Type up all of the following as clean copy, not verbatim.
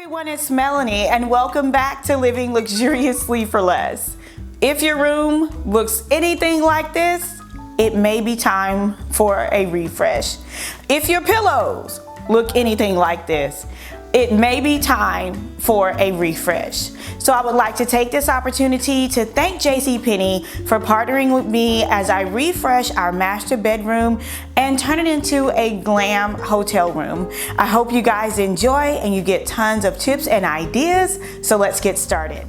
Everyone, it's Melanie and welcome back to Living Luxuriously for Less. If your room looks anything like this, it may be time for a refresh. If your pillows look anything like this, it may be time for a refresh. So I would like to take this opportunity to thank JCPenney for partnering with me as I refresh our master bedroom and turn it into a glam hotel room. I hope you guys enjoy and you get tons of tips and ideas. So let's get started.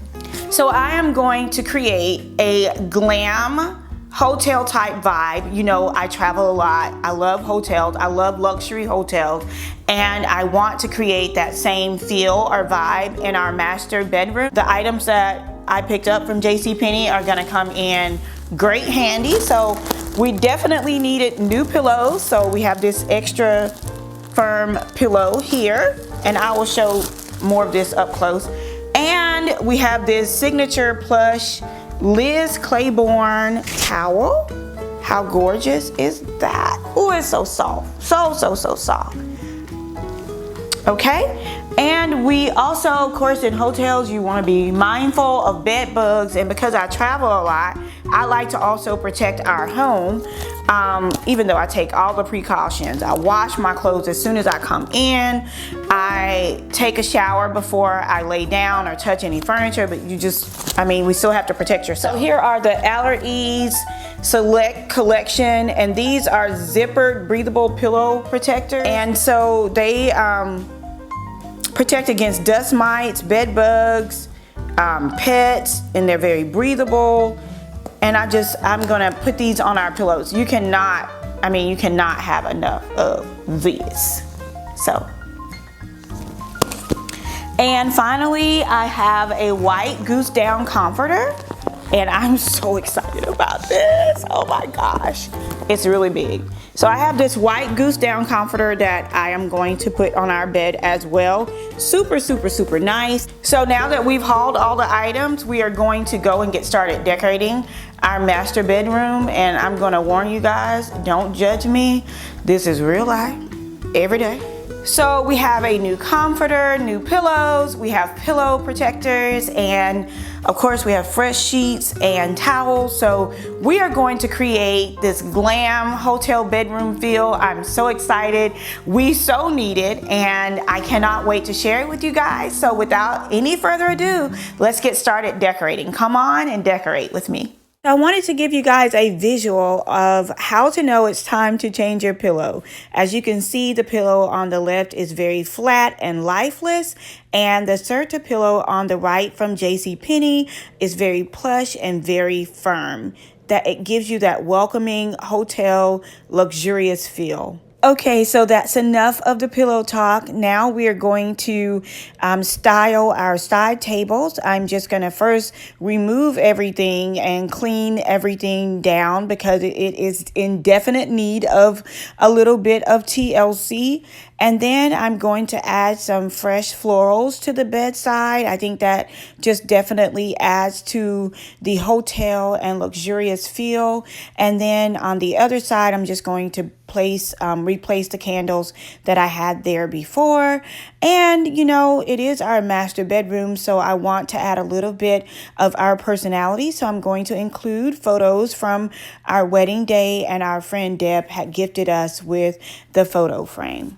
So I am going to create a glam hotel type vibe. You know, I travel a lot. I love hotels. I love luxury hotels. And I want to create that same feel or vibe in our master bedroom. The items that I picked up from JCPenney are gonna come in great handy. So we definitely needed new pillows. So we have this extra firm pillow here, and I will show more of this up close. And we have this signature plush Liz Claiborne towel. How gorgeous is that? Oh, it's so soft. So soft. Okay, and we also, of course, in hotels, you want to be mindful of bed bugs, and because I travel a lot, I like to also protect our home, even though I take all the precautions. I wash my clothes as soon as I come in. I take a shower before I lay down or touch any furniture, but we still have to protect yourself. So here are the Allergies Select Collection, and these are zippered breathable pillow protectors, and so they protect against dust mites, bed bugs, pets, and they're very breathable. And I'm gonna put these on our pillows. You cannot have enough of this. So, and finally, I have a white goose down comforter, and I'm so excited about this. Oh my gosh, it's really big. So I have this white goose down comforter that I am going to put on our bed as well. Super nice. So now that we've hauled all the items, we are going to go and get started decorating our master bedroom. And I'm gonna warn you guys, don't judge me. This is real life, every day. So we have a new comforter, new pillows, we have pillow protectors, and of course we have fresh sheets and towels. So we are going to create this glam hotel bedroom feel. I'm so excited. We so need it, and I cannot wait to share it with you guys. So without any further ado, let's get started decorating. Come on and decorate with me. I wanted to give you guys a visual of how to know it's time to change your pillow. As you can see, the pillow on the left is very flat and lifeless, and the Serta pillow on the right from JCPenney is very plush and very firm. That it gives you that welcoming hotel luxurious feel. Okay, so that's enough of the pillow talk. Now we are going to style our side tables. I'm just going to first remove everything and clean everything down because it is in definite need of a little bit of TLC. And then I'm going to add some fresh florals to the bedside. I think that just definitely adds to the hotel and luxurious feel. And then on the other side, I'm just going to replace the candles that I had there before. And you know, it is our master bedroom, so I want to add a little bit of our personality. So I'm going to include photos from our wedding day, and our friend Deb had gifted us with the photo frame.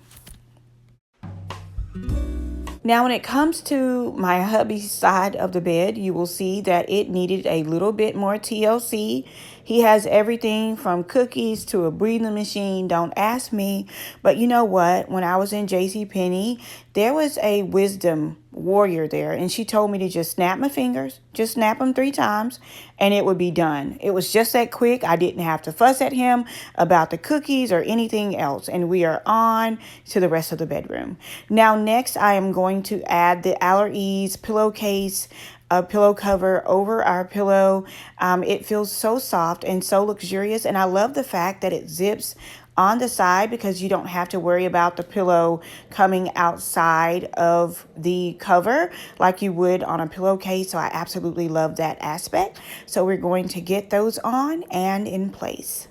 Now, when it comes to my hubby's side of the bed, you will see that it needed a little bit more TLC. He has everything from cookies to a breathing machine. Don't ask me. But you know what? When I was in JCPenney, there was a wisdom warrior there, and she told me to just snap my fingers, just snap them 3 times, and it would be done. It was just that quick. I didn't have to fuss at him about the cookies or anything else, and we are on to the rest of the bedroom. Now, next, I am going to add the Allergies pillowcase, a pillow cover over our pillow. It feels so soft and so luxurious, and I love the fact that it zips on the side because you don't have to worry about the pillow coming outside of the cover like you would on a pillowcase. So I absolutely love that aspect. So we're going to get those on and in place.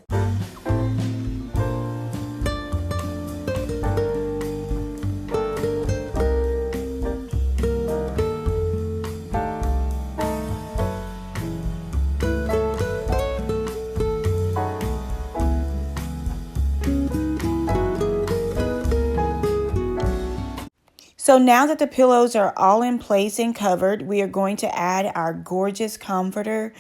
So now that the pillows are all in place and covered, we are going to add our gorgeous comforter.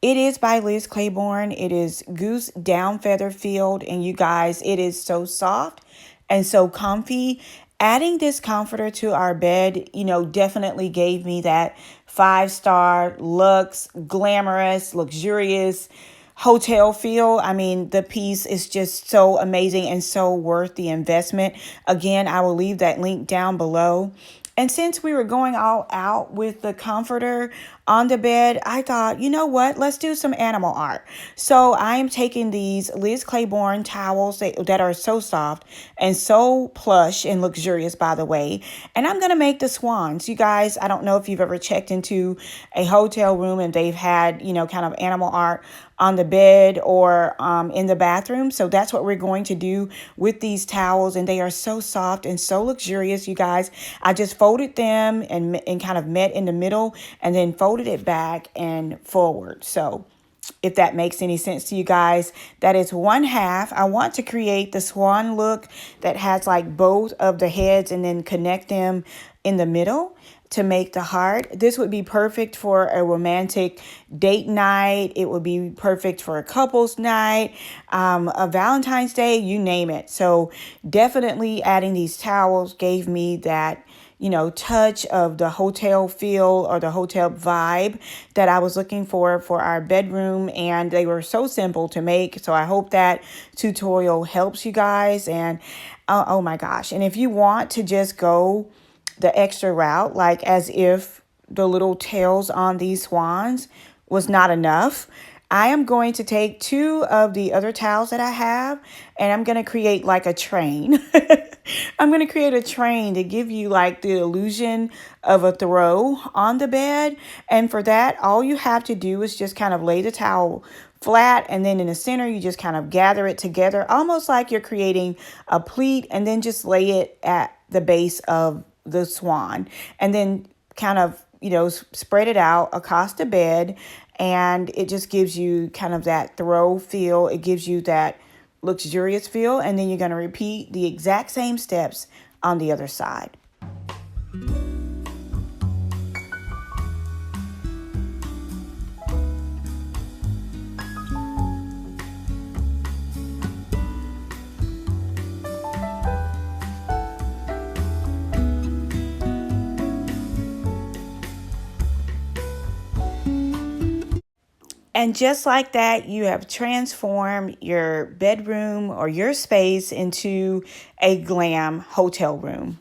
It is by Liz Claiborne. It is Goose Down Feather Filled, and you guys, it is so soft and so comfy. Adding this comforter to our bed, you know, definitely gave me that 5-star, luxe, glamorous, luxurious hotel feel. I mean, the piece is just so amazing and so worth the investment. Again, I will leave that link down below. And since we were going all out with the comforter on the bed, I thought, you know what, let's do some animal art. So I am taking these Liz Claiborne towels that are so soft and so plush and luxurious, by the way. And I'm going to make the swans. You guys, I don't know if you've ever checked into a hotel room and they've had, you know, kind of animal art on the bed or in the bathroom. So that's what we're going to do with these towels. And they are so soft and so luxurious, you guys. I just folded them and kind of met in the middle and then folded it back and forward. So if that makes any sense to you guys, that is 1/2. I want to create the swan look that has like both of the heads and then connect them in the middle to make the heart. This would be perfect for a romantic date night. It would be perfect for a couple's night, a Valentine's Day, you name it. So definitely adding these towels gave me that, you know, touch of the hotel feel or the hotel vibe that I was looking for our bedroom. And they were so simple to make. So I hope that tutorial helps you guys. And oh my gosh. And if you want to just go the extra route, like as if the little tails on these swans was not enough, I am going to take 2 of the other towels that I have and I'm going to create like a train. I'm going to create a train to give you like the illusion of a throw on the bed. And for that, all you have to do is just kind of lay the towel flat, and then in the center, you just kind of gather it together, almost like you're creating a pleat, and then just lay it at the base of the swan, and then kind of, you know, spread it out across the bed. And it just gives you kind of that throw feel. It gives you that luxurious feel. And then you're going to repeat the exact same steps on the other side. And just like that, you have transformed your bedroom or your space into a glam hotel room.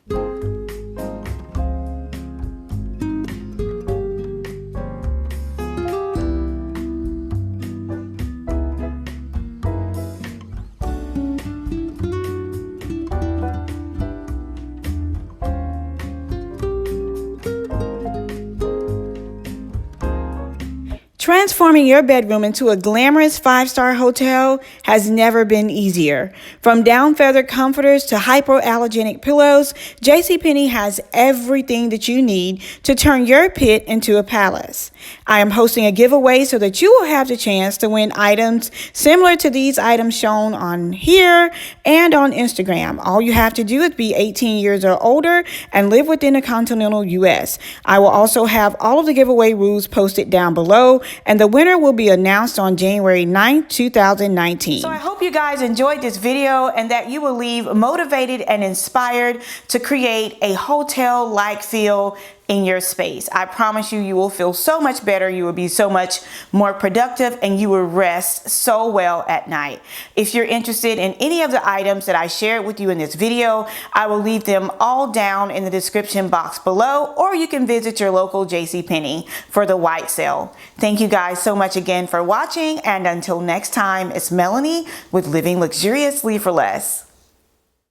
Transforming your bedroom into a glamorous 5-star hotel has never been easier. From down feather comforters to hypoallergenic pillows, JCPenney has everything that you need to turn your pit into a palace. I am hosting a giveaway so that you will have the chance to win items similar to these items shown on here and on Instagram. All you have to do is be 18 years or older and live within the continental US. I will also have all of the giveaway rules posted down below, and the winner will be announced on January 9th, 2019. So I hope you guys enjoyed this video and that you will leave motivated and inspired to create a hotel-like feel in your space. I promise you, you will feel so much better. You will be so much more productive and you will rest so well at night. If you're interested in any of the items that I shared with you in this video, I will leave them all down in the description box below, or you can visit your local JCPenney for the white sale. Thank you guys so much again for watching, and until next time, it's Melanie with Living Luxuriously for Less.